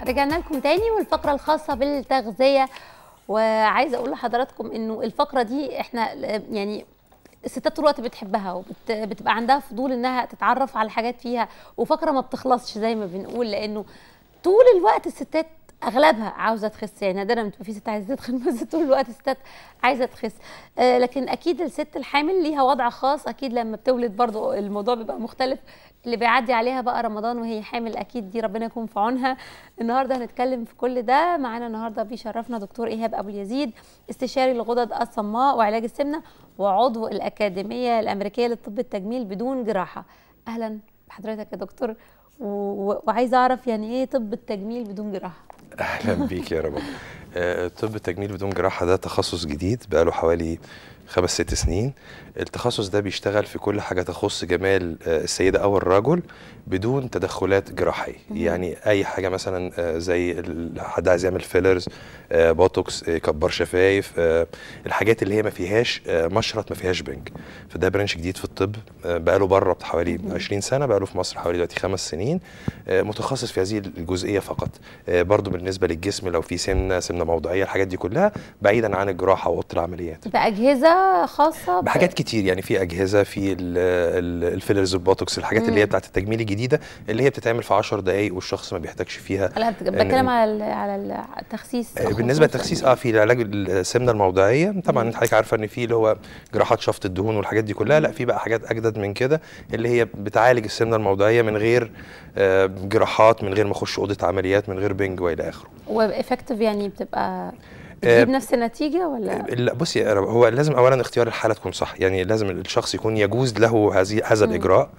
رجعنا لكم تاني والفقرة الخاصة بالتغذية. وعايزة أقول لحضراتكم إنه الفقرة دي إحنا يعني الستات طول الوقت بتحبها وبتبقى عندها فضول إنها تتعرف على حاجات فيها، وفقرة ما بتخلصش زي ما بنقول، لأنه طول الوقت الستات اغلبها عاوزه تخس. يعني نادرا ما تبقى في ست عايزه تتخن، بس طول الوقت الستات عايزه تخس. لكن اكيد الست الحامل ليها وضع خاص، اكيد لما بتولد برضو الموضوع بيبقى مختلف. اللي بيعدي عليها بقى رمضان وهي حامل اكيد دي ربنا يكون في عونها. النهارده هنتكلم في كل ده. معانا النهارده بيشرفنا دكتور ايهاب ابو اليزيد، استشاري الغدد الصماء وعلاج السمنه وعضو الاكاديميه الامريكيه للطب التجميل بدون جراحه. اهلا بحضرتك يا دكتور، وعايزه اعرف يعني ايه طب التجميل بدون جراحه؟ اهلا بيك يا رب. طب التجميل بدون جراحه ده تخصص جديد بقاله حوالي 5-6 سنين. التخصص ده بيشتغل في كل حاجه تخص جمال السيده او الرجل بدون تدخلات جراحيه. يعني اي حاجه مثلا زي حد عايز يعمل فيلرز، بوتوكس، يكبر شفايف، الحاجات اللي هي ما فيهاش مشرط، ما فيهاش بنك. فده برانش جديد في الطب بقاله بره حوالي 20 سنه، بقاله في مصر حوالي دلوقتي 5 سنين، متخصص في هذه الجزئيه فقط. برضو بالنسبه للجسم لو في سمنه موضعيه، الحاجات دي كلها بعيدا عن الجراحه واوضه العمليات. باجهزه خاصه بحاجات كتير، يعني في اجهزه، في الفيلرز، البوتوكس، الحاجات اللي هي بتاعت التجميل الجديده اللي هي بتتعمل في 10 دقائق والشخص ما بيحتاجش فيها. لا بتكلم على التخسيس. بالنسبه للتخسيس في علاج السمنه الموضعيه طبعا انت حضرتك عارفه ان في اللي هو جراحات شفط الدهون والحاجات دي كلها. لا، في بقى حاجات اجدد من كده اللي هي بتعالج السمنه الموضعيه من غير جراحات، من غير ما اخش اوضه عمليات، من غير بنج والى اخره. وافكتيف يعني بتبقى بتجيب نفس النتيجه ولا؟ لا بصي، هو لازم اولا اختيار الحاله تكون صح. يعني لازم الشخص يكون يجوز له هذا الاجراء،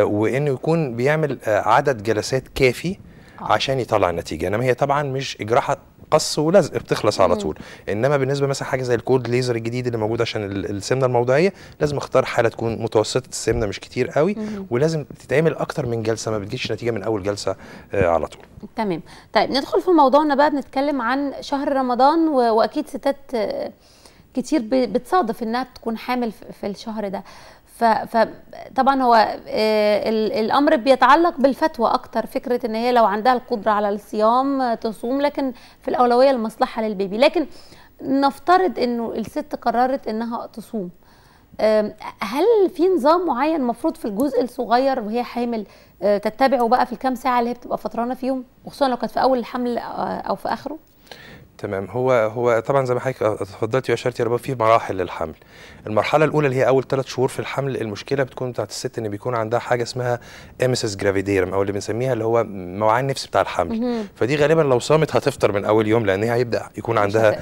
وانه يكون بيعمل عدد جلسات كافي عشان يطلع النتيجه. انما هي طبعا مش اجراء قص ولزق بتخلص على طول. انما بالنسبه مثلا حاجه زي الكولد ليزر الجديد اللي موجود عشان السمنه الموضعيه، لازم اختار حاله تكون متوسطه السمنه مش كتير قوي، ولازم تتعمل اكتر من جلسه، ما بتجيش نتيجه من اول جلسه على طول. تمام. طيب ندخل في موضوعنا بقى، بنتكلم عن شهر رمضان، واكيد ستات كتير بتصادف انها تكون حامل في الشهر ده. فطبعا هو الامر بيتعلق بالفتوى اكتر، فكره ان هي لو عندها القدره على الصيام تصوم، لكن في الاولويه المصلحه للبيبي. لكن نفترض انه الست قررت انها تصوم، هل في نظام معين المفروض في الجزء الصغير وهي حامل تتبعه بقى في الكام ساعه اللي هي بتبقى فطرانه فيهم، وخصوصا لو كانت في اول الحمل او في اخره؟ تمام. هو طبعا زي ما حضرتك اتفضلتي واشرتي يا رب، في مراحل للحمل. المرحله الاولى اللي هي اول 3 شهور في الحمل، المشكله بتكون بتاعت الست ان بيكون عندها حاجه اسمها اميسيس جرافيديرم، او اللي بنسميها اللي هو موعان النفس بتاع الحمل. فدي غالبا لو صامت هتفطر من اول يوم، لان هي هيبدا يكون عندها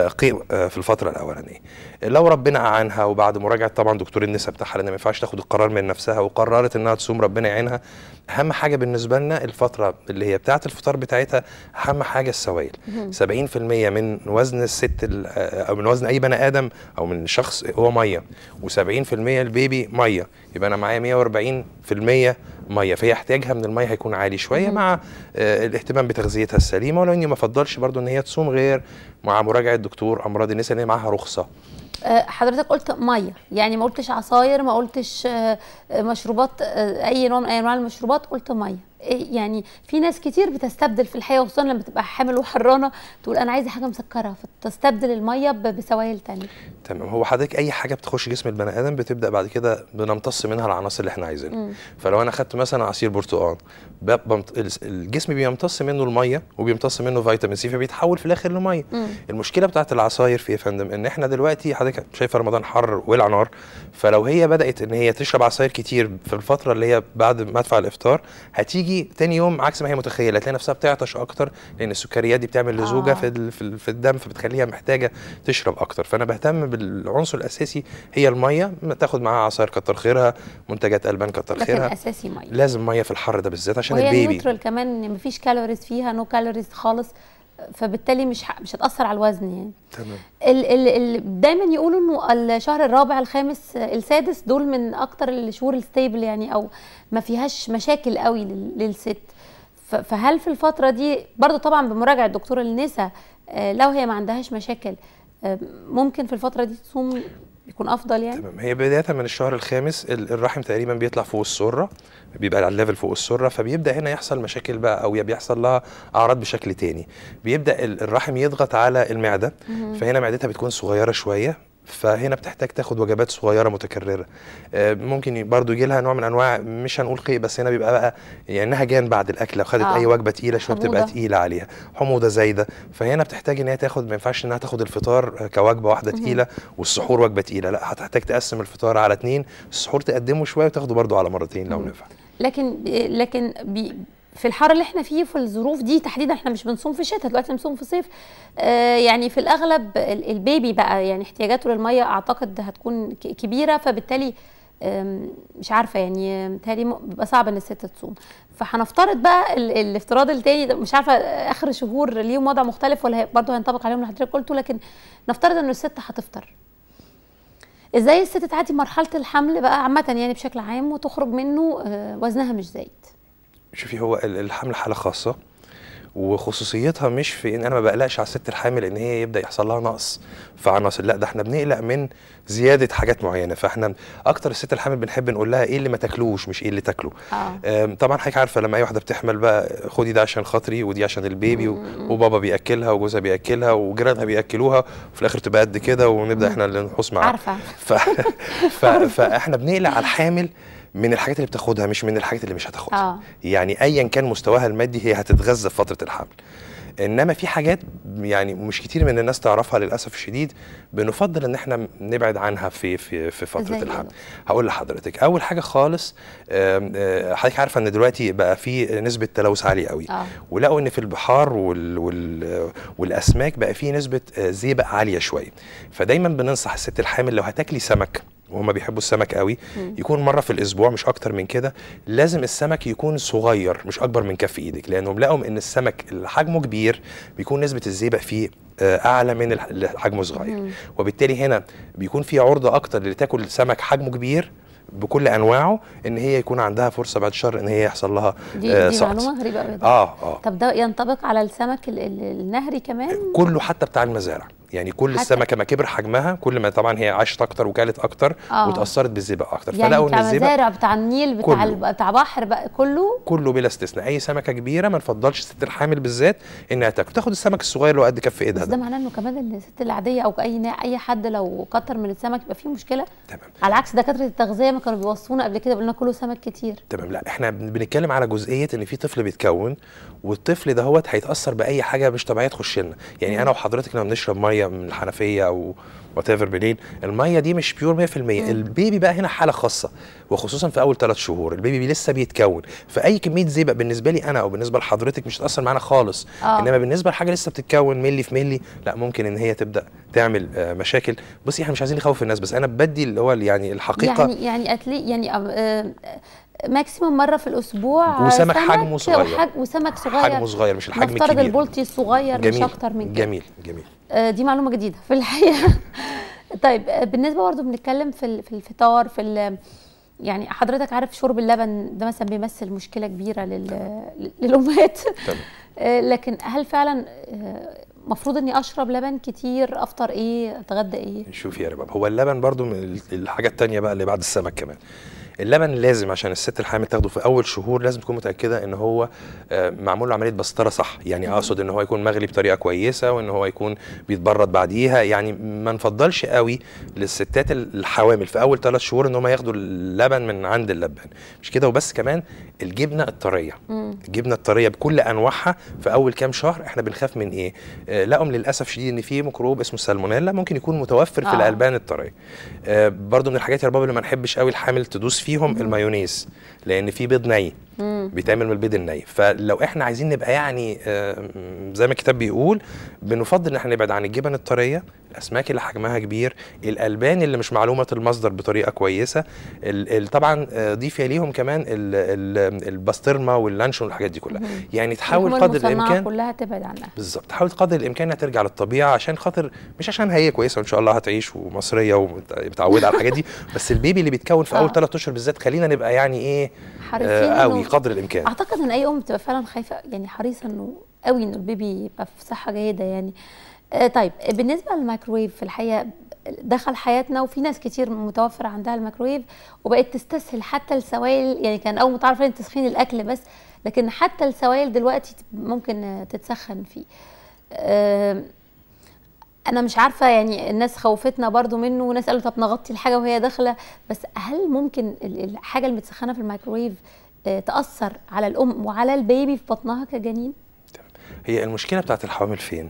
قيء في الفتره الاولانيه. لو ربنا اعانها وبعد مراجعه طبعا دكتور النساء بتاعها، لان ما ينفعش تاخد القرار من نفسها، وقررت انها تصوم ربنا يعينها. اهم حاجه بالنسبه لنا الفتره اللي هي بتاعه الفطار بتاعتها، اهم حاجه السوائل. 70% من وزن الست او من وزن اي بني ادم او من شخص هو ميه، و70% البيبي ميه، يبقى انا معايا 140% ميه. فهي احتياجها من الميه هيكون عالي شويه، مع الاهتمام بتغذيتها السليمه. ولو اني ما افضلش برضو ان هي تصوم غير مع مراجعه دكتور امراض النساء اللي معاها رخصه. حضرتك قلت ميه، يعني ما قلتش عصاير، ما قلتش مشروبات، اي نوع من انواع المشروبات، قلت ميه. يعني في ناس كتير بتستبدل في الحقيقه، خصوصا لما تبقى حامل وحرانه تقول انا عايزه حاجه مسكره، فتستبدل الميه بسوائل ثانيه. تمام. هو حضرتك اي حاجه بتخش جسم البني ادم بتبدا بعد كده بنمتص منها العناصر اللي احنا عايزينها. فلو انا خدت مثلا عصير برتقال، الجسم بيمتص منه الميه وبيمتص منه فيتامين سي، فبيتحول في الاخر لميه. المشكله بتاعت العصاير في يا فندم ان احنا دلوقتي حضرتك شايفه رمضان حر ولع نار، فلو هي بدات ان هي تشرب عصاير كتير في الفتره اللي هي بعد مدفع الافطار، هتيجي تاني يوم عكس ما هي متخيله، تلاقي نفسها بتعطش اكتر، لان السكريات دي بتعمل لزوجه في الدم، فبتخليها محتاجه تشرب اكتر. فانا بهتم بالعنصر الاساسي هي الميه، تاخد معاها عصاير كتر خيرها، منتجات البان كتر خيرها، لكن اساسي ميه. لازم ميه في الحر ده بالذات عشان وهي البيبي. نيوترال كمان، مفيش كالوريز فيها، نو كالوريز خالص، فبالتالي مش هتاثر على الوزن يعني. تمام. دايما يقولوا انه الشهر الرابع، الخامس، السادس دول من اكتر الشهور الستيبل، يعني او ما فيهاش مشاكل قوي للست. فهل في الفتره دي برضو طبعا بمراجعه دكتور النساء، لو هي ما عندهاش مشاكل، ممكن في الفتره دي تصوم بيكون افضل يعني؟ تمام. هي بدايه من الشهر الخامس الرحم تقريبا بيطلع فوق السره، بيبقى على الليفل فوق السره، فبيبدا هنا يحصل مشاكل بقى، او بيحصل لها اعراض بشكل تاني. بيبدا الرحم يضغط على المعده، فهنا معدتها بتكون صغيره شويه، فهنا بتحتاج تاخد وجبات صغيره متكرره. ممكن برضو يجي لها نوع من انواع، مش هنقول قيء، بس هنا بيبقى بقى يعني انها جان بعد الاكل، لو خدت اي وجبه تقيله شويه بتبقى تقيله عليها، حموضه زايده، فهنا بتحتاج ان هي تاخد، ما ينفعش انها تاخد الفطار كوجبه واحده تقيله والسحور وجبه تقيله، لا هتحتاج تقسم الفطار على 2، السحور تقدمه شويه وتاخده برضو على مرتين لو نفع. لكن في الحر اللي احنا فيه، في الظروف دي تحديدا، احنا مش بنصوم في الشتاء دلوقتي، بنصوم في الصيف. يعني في الاغلب البيبي بقى يعني احتياجاته للميه اعتقد هتكون كبيره، فبالتالي مش عارفه يعني بالتالي بيبقى صعب ان الست تصوم. فهنفترض بقى الافتراض التاني، مش عارفه اخر شهور ليهم وضع مختلف ولا برضه هينطبق عليهم اللي حضرتك قلته، لكن نفترض ان الست هتفطر. ازاي الست تعدي مرحله الحمل بقى عامه يعني بشكل عام وتخرج منه وزنها مش زايد؟ شوفي، هو الحمل حاله خاصه، وخصوصيتها مش في ان انا ما بقلقش على الست الحامل ان هي يبدا يحصل لها نقص في عناصر، لا ده احنا بنقلق من زياده حاجات معينه. فاحنا اكتر الست الحامل بنحب نقول لها ايه اللي ما تاكلوش، مش ايه اللي تاكله. طبعا حضرتك عارفه لما اي واحده بتحمل بقى، خدي ده عشان خاطري ودي عشان البيبي، وبابا بياكلها وجوزها بياكلها وجيرانها بياكلوها، وفي الاخر تبقى قد كده ونبدا احنا اللي نحوس معاها. عارفه. فاحنا بنقلق على الحامل من الحاجات اللي بتاخدها، مش من الحاجات اللي مش هتاخدها. يعني ايا كان مستواها المادي هي هتتغذى في فتره الحمل. انما في حاجات يعني مش كتير من الناس تعرفها للاسف الشديد، بنفضل ان احنا نبعد عنها في فتره الحمل. هقول لحضرتك اول حاجه خالص، حضرتك عارفه ان دلوقتي بقى في نسبه تلوث عاليه قوي، ولقوا ان في البحار والاسماك بقى في نسبه زئبق عاليه شويه. فدايما بننصح الست الحامل لو هتاكلي سمك، وهم بيحبوا السمك قوي، يكون مره في الاسبوع مش اكتر من كده. لازم السمك يكون صغير مش اكبر من كف ايدك، لانهم لقوا ان السمك اللي حجمه كبير بيكون نسبه الزئبق فيه اعلى من اللي حجمه صغير، وبالتالي هنا بيكون في عرضه اكتر اللي تاكل سمك حجمه كبير بكل انواعه، ان هي يكون عندها فرصه بعد شهر ان هي يحصل لها دي معلومه غريبه قوي. طب ده ينطبق على السمك النهري كمان؟ كله، حتى بتاع المزارع. يعني كل السمكه ما كبر حجمها كل ما طبعا هي عاشت اكتر وكلت اكتر وتاثرت بالزئبق اكتر. يعني بتاع المزارع، بتاع النيل، بتاع بحر بقى، كله بلا استثناء. اي سمكه كبيره ما نفضلش الست الحامل بالذات انها تاخد السمك الصغير اللي هو قد كف ايدها. بس ده معناه انه كمان ان الست العاديه او اي حد لو كتر من السمك يبقى فيه مشكله. تمام. على عكس دكاتره التغذيه ما كانوا بيوصونا قبل كده، قلنا كله سمك كتير. تمام. لا احنا بنتكلم على جزئيه ان في طفل بيتكون، والطفل ده هو هيتاثر باي حاجه مش طبيعيه تخش لنا. يعني انا وحضرتك لما بنشرب ميه من الحنفيه او وات ايفر بالليل، الميه دي مش بيور 100%. البيبي بقى هنا حاله خاصه، وخصوصا في اول 3 شهور البيبي لسه بيتكون، فاي كميه زئبق بالنسبه لي انا او بالنسبه لحضرتك مش هتاثر معانا خالص. انما بالنسبه لحاجه لسه بتتكون ملي في ملي، لا ممكن ان هي تبدا تعمل مشاكل. بصي احنا مش عايزين نخوف الناس، بس انا بدي اللي هو يعني الحقيقه، يعني ماكسيموم مره في الاسبوع، وسمك حجمه صغير، وسمك صغير حجمه صغير مش الحجم الكبير. نفترض البولتي الصغير مش اكتر من كده. جميل. دي معلومه جديده في الحقيقه. طيب بالنسبه برضه بنتكلم في الفطار، يعني حضرتك عارف شرب اللبن ده مثلا بيمثل مشكله كبيره للامهات. لكن هل فعلا مفروض اني اشرب لبن كتير؟ افطر ايه؟ اتغدى ايه؟ شوفي يا رباب، هو اللبن برضو من الحاجات التانية بقى اللي بعد السمك كمان. اللبن لازم عشان الست الحامل تاخده في اول شهور لازم تكون متاكده ان هو معمول له عمليه بسطره صح. يعني اقصد ان هو يكون مغلي بطريقه كويسه، وان هو يكون بيتبرد بعديها. يعني ما نفضلش قوي للستات الحوامل في اول 3 شهور ان هم ياخدوا اللبن من عند اللبان. مش كده وبس، كمان الجبنه الطريه، الجبنه الطريه بكل انواعها في اول كام شهر احنا بنخاف من ايه؟ لقوا للاسف شديد ان في ميكروب اسمه السالمونيلا ممكن يكون متوفر في الالبان الطريه. برضو من الحاجات يا رباب اللي ما نحبش قوي الحامل تدوس فيهم المايونيز، لان في بيض ني بيتعمل من البيض الني. فلو احنا عايزين نبقى يعني زي ما الكتاب بيقول، بنفضل ان احنا نبعد عن الجبن الطريه، الاسماك اللي حجمها كبير، الالبان اللي مش معلومه المصدر بطريقه كويسه. طبعا ضيفي ليهم كمان البسطرمه واللانشون والحاجات دي كلها. يعني تحاول قدر الامكان كلها تبعد عنها. بالظبط، تحاول قدر الامكان انها ترجع للطبيعه، عشان خاطر مش عشان هي كويسه وان شاء الله هتعيش ومصريه ومتعوده على الحاجات دي، بس البيبي اللي بيتكون في اول 3 اشهر بالذات خلينا نبقى يعني ايه قوي قدر الامكان. اعتقد ان اي ام بتبقى فعلا خايفه، يعني حريصه انه قوي انه البيبي يبقى في صحه جيده يعني. طيب بالنسبه للميكرويف في الحقيقه دخل حياتنا، وفي ناس كتير متوفر عندها الميكرويف وبقت تستسهل حتى السوائل. يعني كان اول متعرف عليه تسخين الاكل بس، لكن حتى السوائل دلوقتي ممكن تتسخن فيه. انا مش عارفه، يعني الناس خوفتنا برضو منه، وناس قالوا طب نغطي الحاجه وهي داخله، بس هل ممكن الحاجه المتسخنه في الميكرويف تاثر على الام وعلى البيبي في بطنها كجنين؟ هي المشكله بتاعت الحوامل فين؟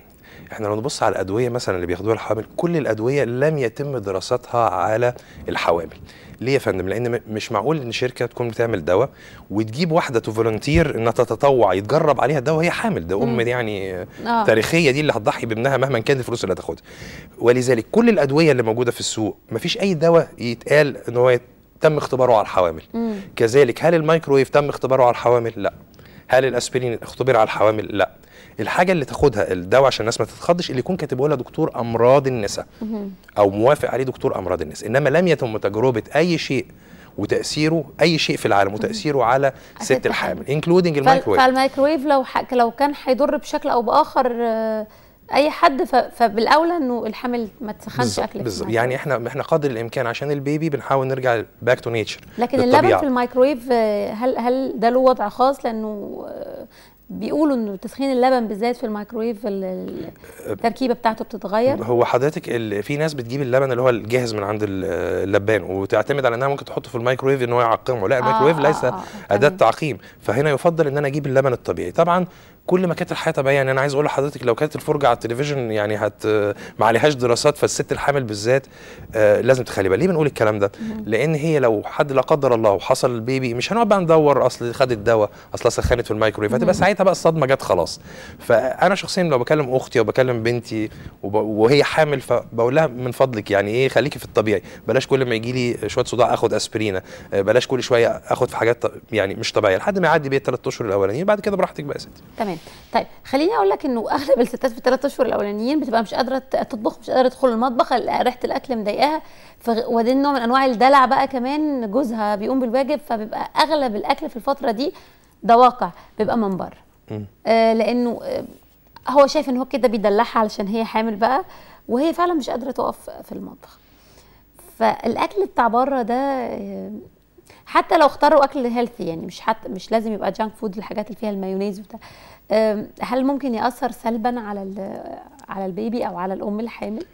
احنا لو نبص على الادويه مثلا اللي بياخدوها الحوامل، كل الادويه لم يتم دراستها على الحوامل. ليه يا فندم؟ لان مش معقول ان شركه تكون بتعمل دواء وتجيب واحده تفولنتير انها تتطوع يتجرب عليها الدواء وهي حامل. ده ام دي يعني تاريخيه، دي اللي هتضحي بابنها مهما كانت الفلوس اللي هتاخدها. ولذلك كل الادويه اللي موجوده في السوق مفيش اي دواء يتقال ان هو تم اختباره على الحوامل. كذلك هل الميكرويف تم اختباره على الحوامل؟ لا. هل الاسبرين اختبر على الحوامل؟ لا. الحاجه اللي تاخدها الدواء عشان الناس ما تتخضش اللي يكون كاتبه لها دكتور امراض النساء او موافق عليه دكتور امراض النساء، انما لم يتم تجربه اي شيء وتاثيره اي شيء في العالم وتاثيره على ست الحامل انكلودنج الميكرويف. فالميكرويف لو كان هيضر بشكل او باخر اي حد، فبالاولى انه الحامل ما تسخنش اكل. بالظبط. يعني احنا قدر الامكان عشان البيبي بنحاول نرجع باك تو نيتشر. لكن اللبن في الميكرويف هل ده له وضع خاص؟ لانه بيقولوا انه تسخين اللبن بالذات في الميكرويف التركيبه بتاعته بتتغير. هو حضرتك في ناس بتجيب اللبن اللي هو الجاهز من عند اللبان وتعتمد على انها ممكن تحطه في الميكرويف ان هو يعقمه. لا، الميكرويف ليس اداه تعقيم، فهنا يفضل ان انا اجيب اللبن الطبيعي. طبعا كل ما كانت الحياه طبيعيه، يعني انا عايز اقول لحضرتك لو كانت الفرجه على التلفزيون يعني ما عليهاش دراسات، فالست الحامل بالذات لازم تخلي بالها. ليه بنقول الكلام ده؟ لان هي لو حد لا قدر الله وحصل البيبي مش هنقعد بقى ندور اصل خد الدواء اصل سخنت في الميكرويف، هتبقى ساعتها بقى الصدمه جت خلاص. فانا شخصيا لو بكلم اختي او بكلم بنتي وهي حامل فبقول لها من فضلك يعني ايه خليكي في الطبيعي، بلاش كل ما يجي لي شويه صداع اخد اسبرينه، بلاش كل شويه اخد في حاجات يعني مش طبيعيه لحد ما يعدي بيه ال3 اشهر الاولانيين، بعد كده براحتك بقى يا ستي. تمام. طيب خليني اقول لك انه اغلب الستات في ال3 اشهر الاولانيين بتبقى مش قادره تطبخ، مش قادره تدخل المطبخ، ريحه الاكل مضايقاها، وده نوع من انواع الدلع بقى، كمان جوزها بيقوم بالواجب، فبيبقى اغلب الاكل في الفتره دي ده واقع بيبقى من بره. لانه هو شايف ان هو كده بيدلعها علشان هي حامل بقى، وهي فعلا مش قادره تقف في المطبخ. فالاكل بتاع بره ده حتى لو اختاروا اكل هيلثي، يعني مش لازم يبقى جانك فود، الحاجات اللي فيها المايونيز وبتاع، هل ممكن ياثر سلبا على البيبي او على الام الحامل؟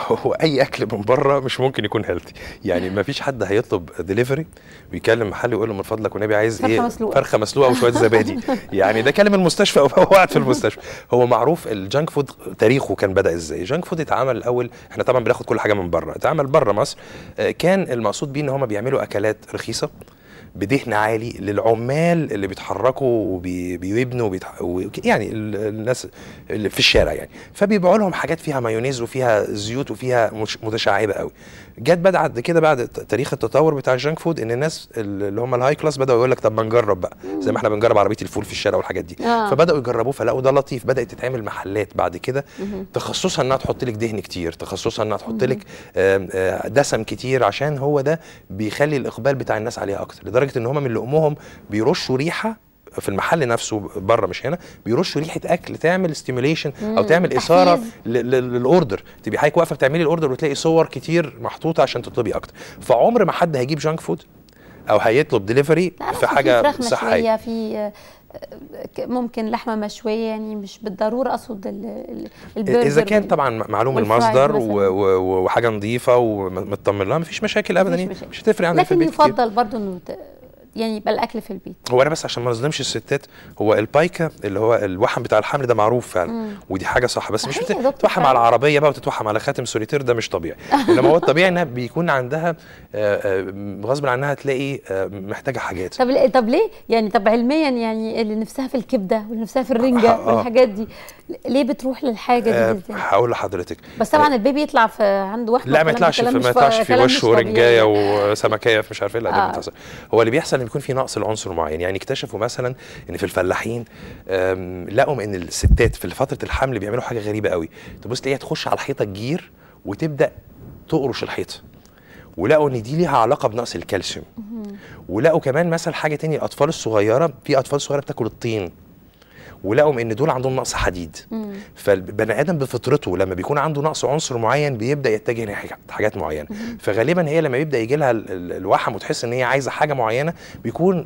هو اي اكل من بره مش ممكن يكون هيلثي. يعني ما فيش حد هيطلب دليفري ويكلم محل ويقول له من فضلك والنبي عايز ايه؟ فرخه مسلوقه وشويه زبادي. يعني ده كلام المستشفى او هو قاعد في المستشفى. هو معروف الجانك فود تاريخه كان بدا ازاي. الجانك فود اتعمل الاول، احنا طبعا بناخد كل حاجه من بره، اتعمل بره مصر. كان المقصود بيه ان هم بيعملوا اكلات رخيصه بدهن عالي للعمال اللي بيتحركوا وبيبنوا يعني الناس اللي في الشارع يعني، فبيبيعوا لهم حاجات فيها مايونيز وفيها زيوت وفيها متشعبه قوي. جت بعد كده بعد تاريخ التطور بتاع الجانك فود ان الناس اللي هم الهاي كلاس بداوا يقول لك طب ما نجرب بقى زي ما احنا بنجرب عربيه الفول في الشارع والحاجات دي. فبداوا يجربوه فلقوا ده لطيف، بدات تتعمل محلات بعد كده تخصصها انها تحط لك دهن كتير، تخصصها انها تحط لك دسم كتير، عشان هو ده بيخلي الاقبال بتاع الناس عليها اكتر، لدرجه ان هم من لقمهم بيرشوا ريحه في المحل نفسه بره مش هنا، بيرشوا ريحه اكل تعمل ستيميوليشن او تعمل اثاره للاوردر. تبقي حضرتك واقفه بتعملي الاوردر وتلاقي صور كتير محطوطه عشان تطلبي اكتر. فعمر ما حد هيجيب جانك فود او هيطلب دليفري في حاجه صحيه. في ممكن لحمه مشويه، يعني مش بالضروره اقصد البرجر اذا كان طبعا معلوم المصدر وحاجه نظيفه ومطمن لها مفيش مشاكل ابدا، مش هتفرق عندك في البيت. لكن يفضل برضو انه يعني يبقى الاكل في البيت. هو انا بس عشان ما نظلمش الستات، هو البايكا اللي هو الوحم بتاع الحمل ده معروف فعلا ودي حاجه صح، بس مش بتتوحم على العربيه بقى وتتوحم على خاتم سوليتير، ده مش طبيعي. انما هو الطبيعي انها بيكون عندها غصب عنها تلاقي محتاجه حاجات. طب ليه يعني؟ طب علميا يعني اللي نفسها في الكبده واللي نفسها في الرنجه والحاجات دي ليه بتروح للحاجه دي ازاي؟ هقول لحضرتك بس طبعا البيبي يطلع في عنده وحده، لا ما يطلعش في وشه ورنجايه وسمكيه مش عارف ايه، لا ده بتحصل. هو اللي بيحصل ان بيكون في نقص لعنصر معين. يعني اكتشفوا مثلا ان في الفلاحين لقوا ان الستات في فتره الحمل بيعملوا حاجه غريبه قوي، تبص تلاقيها تخش على الحيطه الجير وتبدا تقرش الحيطه، ولقوا ان دي ليها علاقه بنقص الكالسيوم. ولقوا كمان مثلا حاجه تانية، الاطفال الصغيره، في اطفال صغيره بتاكل الطين ولقوا ان دول عندهم نقص حديد. فالبني ادم بفطرته لما بيكون عنده نقص عنصر معين بيبدا يتجه لحاجات معينه. فغالبا هي لما بيبدا يجي لها الوحم وتحس ان هي عايزه حاجه معينه بيكون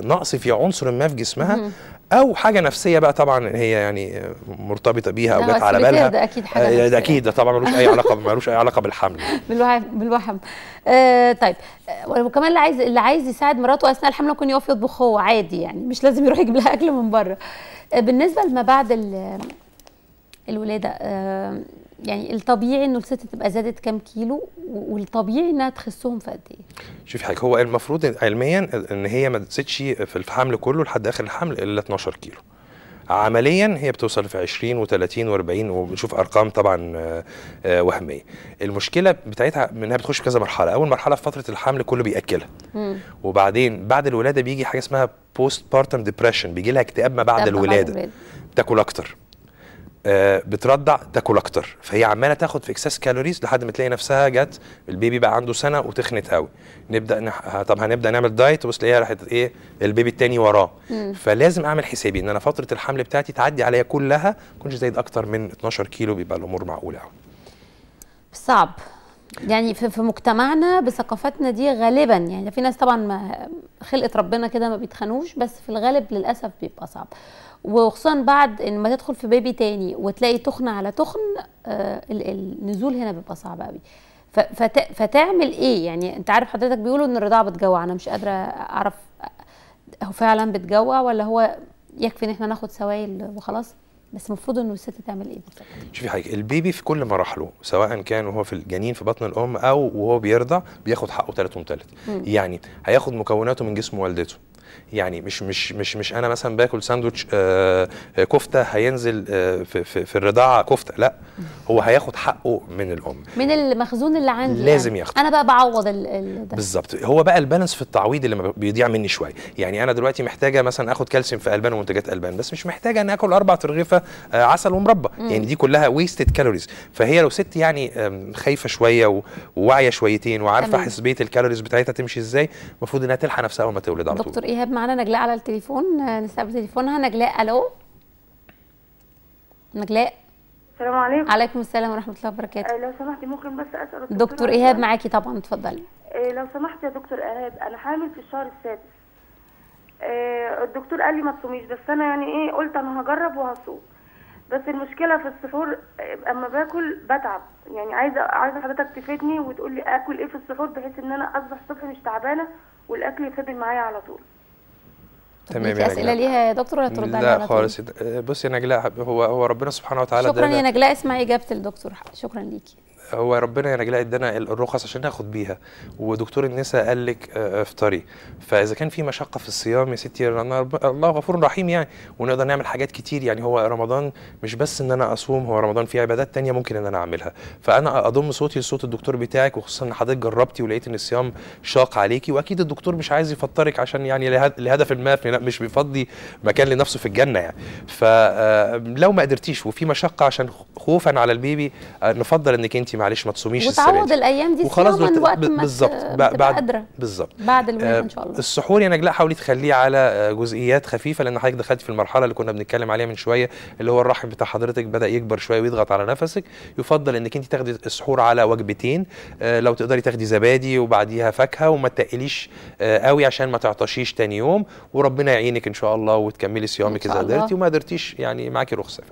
نقص في عنصر ما في جسمها، او حاجه نفسيه بقى طبعا هي يعني مرتبطه بيها او جت على بالها. ده اكيد حاجه نفسية. ده اكيد، ده طبعا ملوش اي علاقه بالحمل. بالوحم. طيب وكمان اللي عايز يساعد مراته اثناء الحمل ممكن يقف يطبخ هو عادي، يعني مش لازم يروح يجيب لها اكل من بره. بالنسبه لما بعد الولاده، يعني الطبيعي انه الست تبقى زادت كام كيلو، والطبيعي انها تخسهم في قد ايه؟ شوفي حاجه، هو المفروض علميا ان هي ما تزيدش في الحمل كله لحد اخر الحمل الا 12 كيلو. عمليا هي بتوصل في 20 و30 و40، وبنشوف ارقام طبعا وهميه. المشكله بتاعتها انها بتخش في كذا مرحله. اول مرحله في فتره الحمل كله بياكلها، وبعدين بعد الولاده بيجي حاجه اسمها بوست بارتم ديبريشن، بيجي لها اكتئاب ما بعد الولاده. بتاكل اكتر، بترضع، تاكل اكتر، فهي عماله تاخد في اكسس كالوريز لحد ما تلاقي نفسها جت البيبي بقى عنده سنه وتخنت قوي. طب هنبدا نعمل دايت، وبص تلاقيها راحت ايه البيبي التاني وراه. فلازم اعمل حسابي ان انا فتره الحمل بتاعتي تعدي عليا كلها ما اكونش زايد اكتر من 12 كيلو، بيبقى الامور معقوله قوي. صعب يعني في مجتمعنا بثقافتنا دي غالبا، يعني في ناس طبعا ما خلقت ربنا كده ما بيتخنوش، بس في الغالب للاسف بيبقى صعب، وخصوصا بعد ان ما تدخل في بيبي تاني وتلاقي تخن على تخن. النزول هنا بيبقى صعب قوي. فتعمل ايه؟ يعني انت عارف حضرتك بيقولوا ان الرضاعه بتجوع، انا مش قادره اعرف هو فعلا بتجوع ولا هو يكفي ان احنا ناخد سوائل وخلاص؟ بس المفروض انه الست تعمل ايه بالظبط؟ شوفي حاجه، البيبي في كل مراحله سواء كان وهو في الجنين في بطن الام او وهو بيرضع بياخد حقه تالت ومتلت. يعني هياخد مكوناته من جسم والدته. يعني مش انا مثلا باكل ساندوتش كفته هينزل في الرضاعه كفته، لا، هو هياخد حقه من الام، من المخزون اللي عندي لازم ياخد. انا بقى بعوض ده بالظبط. هو بقى البالانس في التعويض اللي بيضيع مني شويه. يعني انا دلوقتي محتاجه مثلا اخد كالسيوم في البان ومنتجات البان، بس مش محتاجه ان اكل 4 ترغيفه عسل ومربى. يعني دي كلها ويستد كالوريز. فهي لو ست يعني خايفه شويه وواعيه شويتين وعارفه حسبيه الكالوريز بتاعتها تمشي ازاي، المفروض انها تلحق نفسها اول ما تولد على طول. دكتور ايهاب معانا نجلاء على التليفون، نستقبل تليفونها. نجلاء، الو. نجلاء، السلام عليكم. عليكم السلام ورحمه الله وبركاته. لو سمحتي ممكن بس اسال دكتور ايهاب معاكي طبعا، اتفضلي. لو سمحت يا دكتور ايهاب، انا حامل في الشهر السادس. الدكتور قال لي ما تصوميش، بس انا يعني ايه قلت انا هجرب وهصوم. بس المشكله في السحور اما باكل بتعب، يعني عايزه حضرتك تفيدني وتقول لي اكل ايه في السحور بحيث ان انا اصبح الصبح مش تعبانه والاكل يفضل معايا على طول. تمام يا نجلاء. اسئله ليها يا دكتور ولا ترد عليها؟ لا خالص. بصي يا نجلاء، هو ربنا سبحانه وتعالى شكرا يا نجلاء، اسمعي اجابه الدكتور. شكرا ليكي. هو ربنا يا نجلاء ادانا الرخص عشان ناخد بيها، ودكتور النساء قال لك افطري. فاذا كان في مشقه في الصيام يا ستي، الله غفور رحيم يعني، ونقدر نعمل حاجات كتير. يعني هو رمضان مش بس ان انا اصوم، هو رمضان فيه عبادات تانية ممكن ان انا اعملها. فانا اضم صوتي لصوت الدكتور بتاعك، وخصوصا ان حضرتك جربتي ولقيت ان الصيام شاق عليكي، واكيد الدكتور مش عايز يفطرك عشان يعني لهدف ما، مش بيفضي مكان لنفسه في الجنه يعني. فلو ما قدرتيش وفي مشقه عشان خوفا على البيبي، نفضل انك انت معلش ما تصوميش السنه دي، وتعوض الايام دي وخلاص من وقت ما بالظبط بعد بالظبط بعد الولاده ان شاء الله. السحور يا نجلاء حاولي تخليه على جزئيات خفيفه، لان حضرتك دخلت في المرحله اللي كنا بنتكلم عليها من شويه، اللي هو الرحم بتاع حضرتك بدا يكبر شويه ويضغط على نفسك. يفضل انك انت تاخدي السحور على وجبتين، لو تقدري تاخدي زبادي وبعديها فاكهه، وما تقليش قوي عشان ما تعطشيش تاني يوم، وربنا يعينك ان شاء الله وتكملي صيامك اذا قدرتي، وما قدرتيش يعني معاكي رخصه.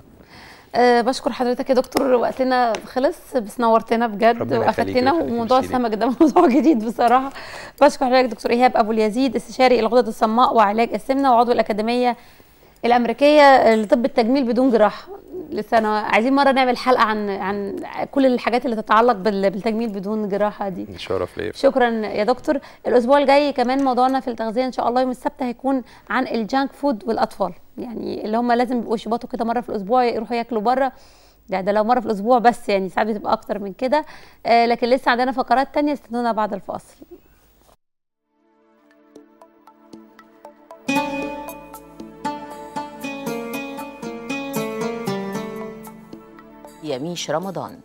بشكر حضرتك يا دكتور، وقتنا خلص، بس نورتنا بجد وافدتنا، وموضوع السمك ده موضوع جديد بصراحه. بشكر حضرتك دكتور ايهاب ابو اليزيد، استشاري الغدد الصماء وعلاج السمنه، وعضو الاكاديميه الامريكيه لطب التجميل بدون جراحه. لسه عايزين مره نعمل حلقه عن كل الحاجات اللي تتعلق بالتجميل بدون جراحه دي. شرف ليا. شكرا يا دكتور. الاسبوع الجاي كمان موضوعنا في التغذيه ان شاء الله يوم السبت هيكون عن الجانك فود والاطفال، يعني اللي هم لازم يبقوا يشبطوا كده مره في الاسبوع يروحوا ياكلوا بره. ده لو مره في الاسبوع بس، يعني ساعات بتبقى اكتر من كده. لكن لسه عندنا فقرات تانية، استنونا بعد الفاصل. يميش رمضان.